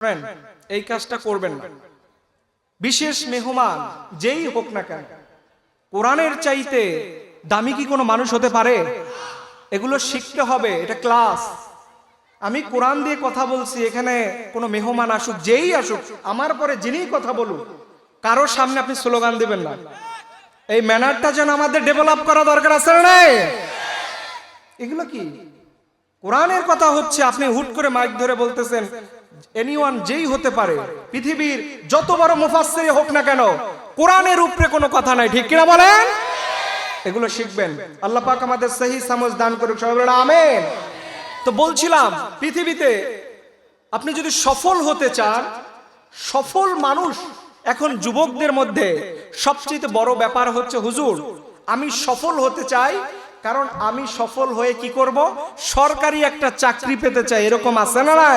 Friend, এই কাজটা করবেন না। বিশেষ মেহমান যেই হোক না কেন, কোরআনের চাইতে দামি কি কোনো মানুষ হতে পারে? এগুলো শিখতে হবে, এটা ক্লাস। আমি কোরআন দিয়ে কথা বলছি, এখানে কোনো মেহমান আসুক, যেই আসুক, আমার পরে যিনি কথা বলুক, কারোর সামনে আপনি স্লোগান দিবেন না। এই ম্যানারটা যেন আমাদের ডেভেলপ করা দরকার আছে না? এগুলো কি কোরআনের কথা হচ্ছে, আপনি হুট করে মাইক ধরে বলতেছেন এনিওয়ান, যেই হতে পারে, পৃথিবীর যত বড় মুফাসসির হোক না কেন, কোরআনের উপরে কোনো কথা নাই, ঠিক কিনা বলেন? এগুলো শিখবেন। আল্লাহ পাক আমাদের সহি সমঝ দান করুক, সবাই বলেন আমিন। তো বলছিলাম, পৃথিবীতে আপনি যদি সফল হতে চান, সফল মানুষ এখন যুবকদের মধ্যে সবচেয়ে বড় ব্যাপার হচ্ছে, হুজুর আমি সফল হতে চাই, কারণ আমি সফল হয়ে কি করব? সরকারি একটা চাকরি পেতে চাই। এরকম আছে না?